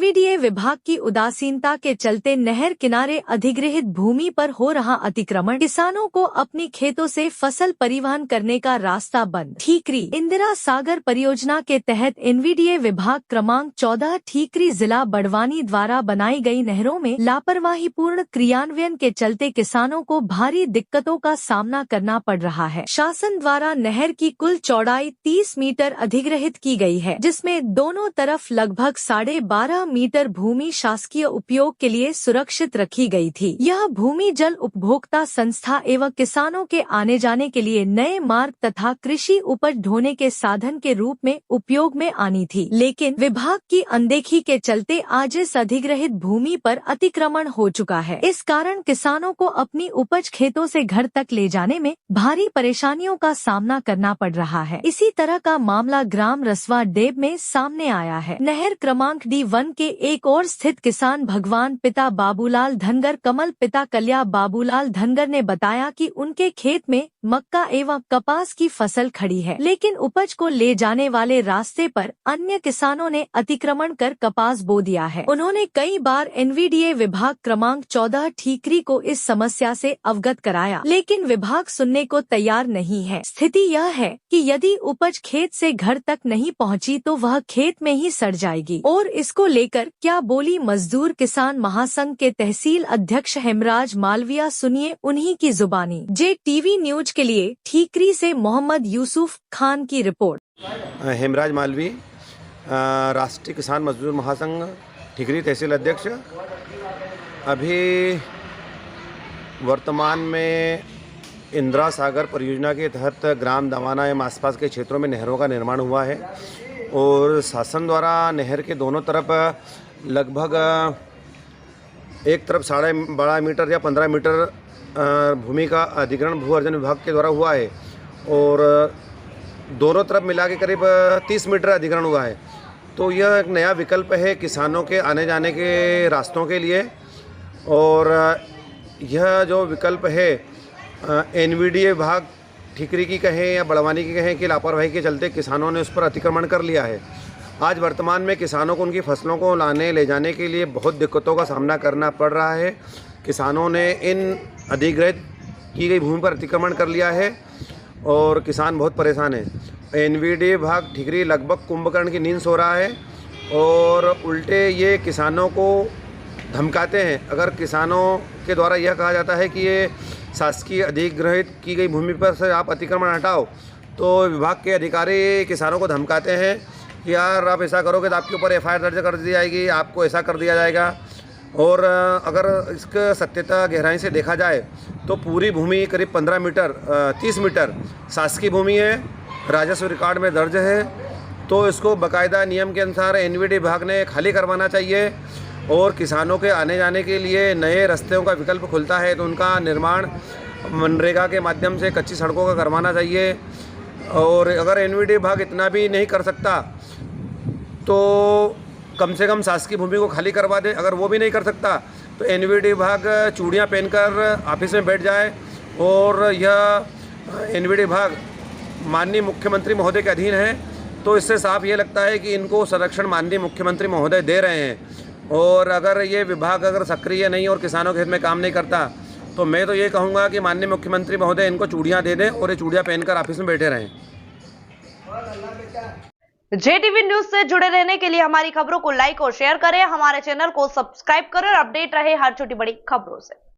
NVDA विभाग की उदासीनता के चलते नहर किनारे अधिग्रहित भूमि पर हो रहा अतिक्रमण, किसानों को अपनी खेतों से फसल परिवहन करने का रास्ता बंद। ठीकरी इंदिरा सागर परियोजना के तहत एनवीडीए विभाग क्रमांक 14 ठीकरी जिला बड़वानी द्वारा बनाई गई नहरों में लापरवाही पूर्ण क्रियान्वयन के चलते किसानों को भारी दिक्कतों का सामना करना पड़ रहा है। शासन द्वारा नहर की कुल चौड़ाई 30 मीटर अधिग्रहित की गई है, जिसमें दोनों तरफ लगभग 12.5 मीटर भूमि शासकीय उपयोग के लिए सुरक्षित रखी गई थी। यह भूमि जल उपभोक्ता संस्था एवं किसानों के आने जाने के लिए नए मार्ग तथा कृषि उपज ढोने के साधन के रूप में उपयोग में आनी थी, लेकिन विभाग की अनदेखी के चलते आज इस अधिग्रहित भूमि पर अतिक्रमण हो चुका है। इस कारण किसानों को अपनी उपज खेतों से घर तक ले जाने में भारी परेशानियों का सामना करना पड़ रहा है। इसी तरह का मामला ग्राम रसवा डेब में सामने आया है। नहर क्रमांक D1 के एक और स्थित किसान भगवान पिता बाबूलाल धनगर कमल पिता कल्या बाबूलाल धनगर ने बताया कि उनके खेत में मक्का एवं कपास की फसल खड़ी है, लेकिन उपज को ले जाने वाले रास्ते पर अन्य किसानों ने अतिक्रमण कर कपास बो दिया है। उन्होंने कई बार एनवीडीए विभाग क्रमांक 14 ठीकरी को इस समस्या से अवगत कराया, लेकिन विभाग सुनने को तैयार नहीं है। स्थिति यह है कि यदि उपज खेत से घर तक नहीं पहुंची तो वह खेत में ही सड़ जाएगी, और इसको लेकर क्या बोली मजदूर किसान महासंघ के तहसील अध्यक्ष हेमराज मालविया, सुनिए उन्हीं की जुबानी। JTV न्यूज के लिए ठीकरी से मोहम्मद यूसुफ खान की रिपोर्ट। हेमराज मालवी, राष्ट्रीय किसान मजदूर महासंघ ठीकरी तहसील अध्यक्ष। अभी वर्तमान में इंदिरा सागर परियोजना के तहत ग्राम दवाना एवं आसपास के क्षेत्रों में नहरों का निर्माण हुआ है, और शासन द्वारा नहर के दोनों तरफ लगभग एक तरफ 12.5 मीटर या 15 मीटर भूमि का अधिग्रहण भू अर्जन विभाग के द्वारा हुआ है, और दोनों तरफ मिला के करीब 30 मीटर अधिग्रहण हुआ है। तो यह एक नया विकल्प है किसानों के आने जाने के रास्तों के लिए, और यह जो विकल्प है एनवीडीए विभाग ठीकरी की कहें या बड़वानी की कहें कि लापरवाही के चलते किसानों ने उस पर अतिक्रमण कर लिया है। आज वर्तमान में किसानों को उनकी फसलों को लाने ले जाने के लिए बहुत दिक्कतों का सामना करना पड़ रहा है। किसानों ने इन अधिग्रहित की गई भूमि पर अतिक्रमण कर लिया है और किसान बहुत परेशान है। एनवीडीए विभाग ठीकरी लगभग कुंभकर्ण की नींद सो रहा है, और उल्टे ये किसानों को धमकाते हैं। अगर किसानों के द्वारा यह कहा जाता है कि ये शासकीय अधिग्रहित की गई भूमि पर से आप अतिक्रमण हटाओ, तो विभाग के अधिकारी किसानों को धमकाते हैं कि यार आप ऐसा करोगे तो आपके ऊपर FIR दर्ज कर दी जाएगी, आपको ऐसा कर दिया जाएगा। और अगर इसका सत्यता गहराई से देखा जाए तो पूरी भूमि करीब 15 मीटर 30 मीटर शासकीय भूमि है, राजस्व रिकॉर्ड में दर्ज है। तो इसको बाकायदा नियम के अनुसार एनवीडीए विभाग ने खाली करवाना चाहिए, और किसानों के आने जाने के लिए नए रास्तों का विकल्प खुलता है तो उनका निर्माण मनरेगा के माध्यम से कच्ची सड़कों का करवाना चाहिए। और अगर एनवीडीए विभाग इतना भी नहीं कर सकता तो कम से कम शासकीय भूमि को खाली करवा दे। अगर वो भी नहीं कर सकता तो एनवीडीए विभाग चूड़ियाँ पहनकर ऑफिस में बैठ जाए, और यह एनवीडीए विभाग माननीय मुख्यमंत्री महोदय के अधीन है। तो इससे साफ ये लगता है कि इनको संरक्षण माननीय मुख्यमंत्री महोदय दे रहे हैं। और अगर ये विभाग अगर सक्रिय नहीं और किसानों के हित में काम नहीं करता तो मैं तो ये कहूँगा कि माननीय मुख्यमंत्री महोदय इनको चूड़ियाँ दे दें और ये चूड़ियाँ पहनकर ऑफिस में बैठे रहें। JTV न्यूज से जुड़े रहने के लिए हमारी खबरों को लाइक और शेयर करें, हमारे चैनल को सब्सक्राइब करें और अपडेट रहे हर छोटी बड़ी खबरों से।